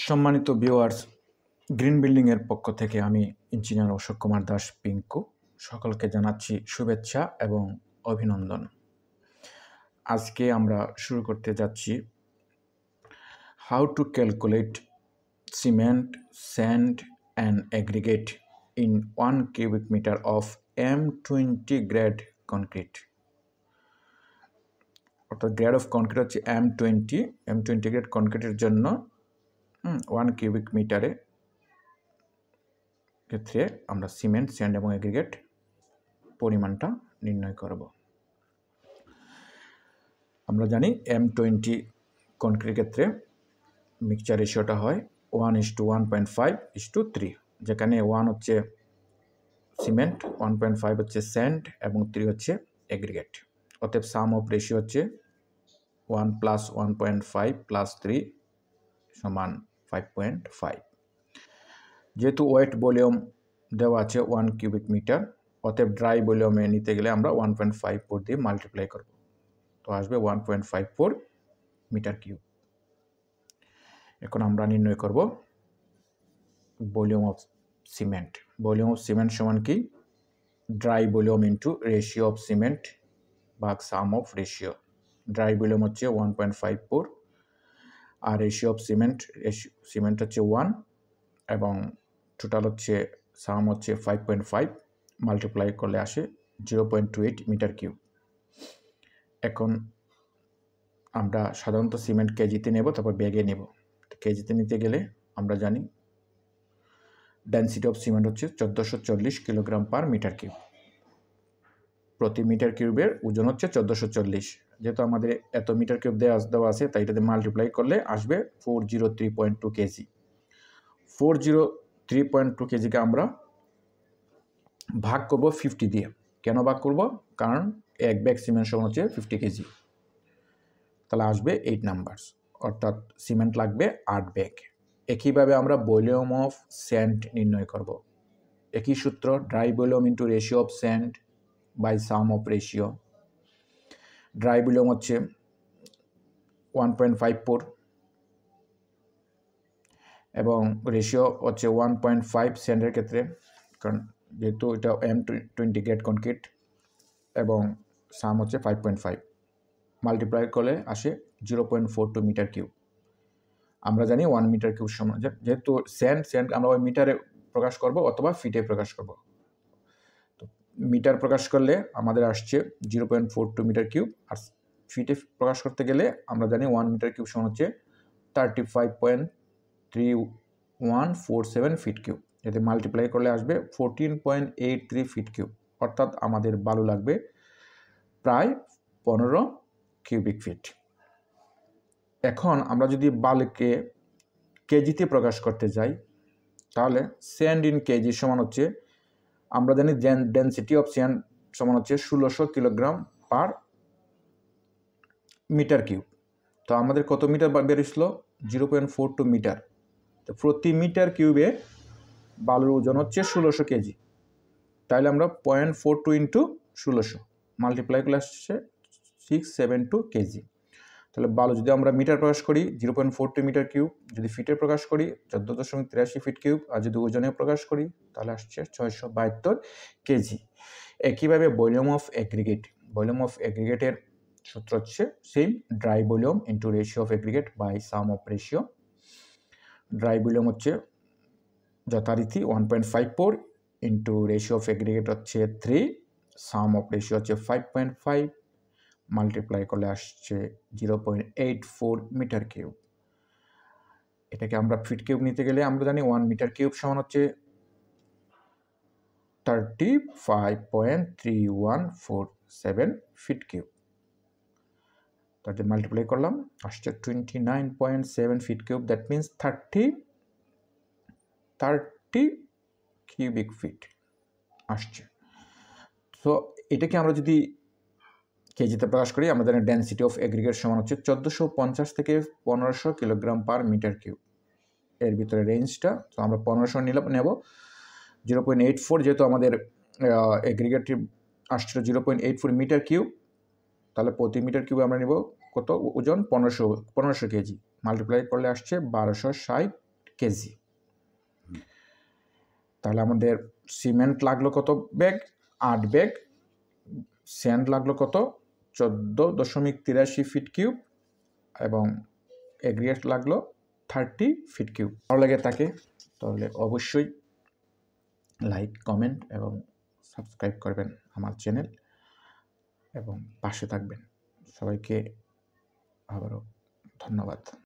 সম্মানিত viewers, green বিল্ডিংয়ের পক্ষ থেকে আমি ইঞ্জিনিয়ার অশোক কুমার দাস পিঙ্কু সকলকে জানাচ্ছি শুভেচ্ছা এবং অভিনন্দন। আজকে আমরা শুরু করতে যাচ্ছি how to calculate cement, sand and aggregate in 1 cubic meter of M20 grade concrete. অর্থাৎ গ্রেড অফ কনক্রিট হচ্ছে M20 গ্রেড কনক্রিটের জন্য 1 কিউবিক মিটারে ক্ষেত্রে আমরা সিমেন্ট, স্যান্ড এবং অ্যাগ্রিগেট পরিমাণটা নির্ণয় করব। আমরা জানি M20 কনক্রিট ক্ষেত্রে মিক্সচার রেশিওটা হয় 1:1.5:3, যেখানে 1 হচ্ছে সিমেন্ট, 1.5 হচ্ছে স্যান্ড এবং 3 হচ্ছে অ্যাগ্রিগেট। অতএব সাম অফ রেশিও হচ্ছে 1 + 1.5 + 3 = 5.5। যেহেতু ওয়েট ভলিউম দেওয়া আছে 1 কিউবিক মিটার, অতএব ড্রাই ভলিউমে নিতে গেলে আমরা 1.54 দিয়ে মাল্টিপ্লাই করব, তো আসবে 1.54 মিটার কিউব। এখন আমরা নির্ণয় করব volume of cement. Volume of cement সমান কি? Dry volume into ratio of cement ভাগ সাম অফ রেশিও। ড্রাই ভলিউম হচ্ছে 1.54 আর রেশিও অফ সিমেন্ট হচ্ছে 1 এবং টোটাল হচ্ছে সাম হচ্ছে 5.5, মাল্টিপ্লাই করলে আসে 0.28 মিটার কিউব। এখন আমরা সাধারণত সিমেন্ট কেজিতে নেব, তারপর ব্যাগে নেব। কেজিতে নিতে গেলে আমরা জানি ডেনসিটি অফ সিমেন্ট হচ্ছে 1440 কিলোগ্রাম পার মিটার কিউব। প্রতি মিটার কিউবের ওজন হচ্ছে 1440। যেহেতু আমাদের এত মিটার কিউব দেওয়া আছে, তাই এটাতে মাল্টিপ্লাই করলে আসবে 403.2 কেজি। 403.2 কেজিকে আমরা ভাগ করব 50 দিয়ে। কেন ভাগ করব? কারণ এক ব্যাগ সিমেন্ট সমান হচ্ছে 50 কেজি, তাহলে আসবে 8 নাম্বার, অর্থাৎ সিমেন্ট লাগবে 8 ব্যাগ। একইভাবে আমরা ভলিউম অফ স্যান্ড নির্ণয় করব। একই সূত্র, dry volume into ratio of sand by sum of ratio. Dry volume হচ্ছে 1.54 এবং রেশিও হচ্ছে 1.5 স্যান্ডের ক্ষেত্রে, কারণ যেহেতু এটা M20 গ্রেড কনক্রিট, এবং সাম হচ্ছে 5.5, মাল্টিপ্লাই করলে আসে 0.42 মিটার কিউব। আমরা জানি 1 মিটার কিউব সমান, যেহেতু স্যান্ড আমরা ওই মিটারে প্রকাশ করব অথবা ফিটে প্রকাশ করব। তো মিটার প্রকাশ করলে আমাদের আসছে 0.42 মিটার কিউব, আর ফিটে প্রকাশ করতে গেলে আমরা জানি 1 মিটার কিউব সমান হচ্ছে 35.3147 ফিট কিউব। এতে মাল্টিপ্লাই করলে আসবে 14.83 ফিট কিউব, অর্থাৎ আমাদের বালু লাগবে প্রায় 15 কিউবিক ফিট। এখন আমরা যদি বালুকে কেজিতে প্রকাশ করতে যাই, তাহলে স্যান্ড ইন কেজি সমান হচ্ছে, আমরা জানি ডেনসিটি অফ স্যান্ড সমান হচ্ছে 1600 কিলোগ্রাম পার মিটার কিউব। তো আমাদের কত মিটার বেরিয়েছিল? 0.42 মিটার। তো প্রতি মিটার কিউবে বালুর ওজন হচ্ছে 1600 কেজি, তাহলে আমরা 0.42 ইন্টু 1600 মাল্টিপ্লাই করলে আসছে 672 কেজি। তাহলে বালু যদি আমরা মিটার প্রকাশ করি 0.42 মিটার কিউব, যদি ফিটে প্রকাশ করি 14.83 ফিট কিউব, আর যদি ওজনে প্রকাশ করি তাহলে আসছে 672 কেজি। একইভাবে volume of aggregate. Volume of অ্যাগ্রিগেটের সূত্র হচ্ছে same, dry volume into ratio of aggregate by sum of ratio. Dry volume হচ্ছে যথারীতি 1.54 ইন্টু রেশিও অফ অ্যাগ্রিগেট হচ্ছে 3, সাম অফ রেশিও হচ্ছে 5.5, মাল্টিপ্লাই করলে আসছে 0.84 মিটার কিউব। এটাকে আমরা ফিট কিউব নিতে গেলে আমরা জানি 1 মিটার কিউব সমান হচ্ছে 35.3147 ফিট কিউব। তাতে মাল্টিপ্লাই করলাম আসছে 29.7 fit cube. That means 30 cubic feet আসছে। তো এটাকে আমরা যদি কেজিতে প্রকাশ করি, আমরা জানি ডেনসিটি অফ অ্যাগ্রিগেট সমান হচ্ছে 1450 থেকে 1500 কিলোগ্রাম পার মিটার কিউব। এর ভিতরে রেঞ্জটা, তো আমরা 1500 নেব। 0.84 যেহেতু আমাদের অ্যাগ্রিগেটটি আসছিল 0.84 মিটার কিউব, তাহলে প্রতি মিটার কিউবে আমরা নেব কত ওজন? 1500 কেজি। মাল্টিপ্লাই করলে আসছে 1260 কেজি। তাহলে আমাদের সিমেন্ট লাগলো কত ব্যাগ? 8 ব্যাগ। স্যান্ড লাগলো কত? 14.83 ফিট কিউব এবং এগ্রিগেট লাগলো 30 ফিট কিউব। ভালো লাগে থাকে তাহলে অবশ্যই লাইক, কমেন্ট এবং সাবস্ক্রাইব করবেন আমার চ্যানেল এবং পাশে থাকবেন। সবাইকে আবারও ধন্যবাদ।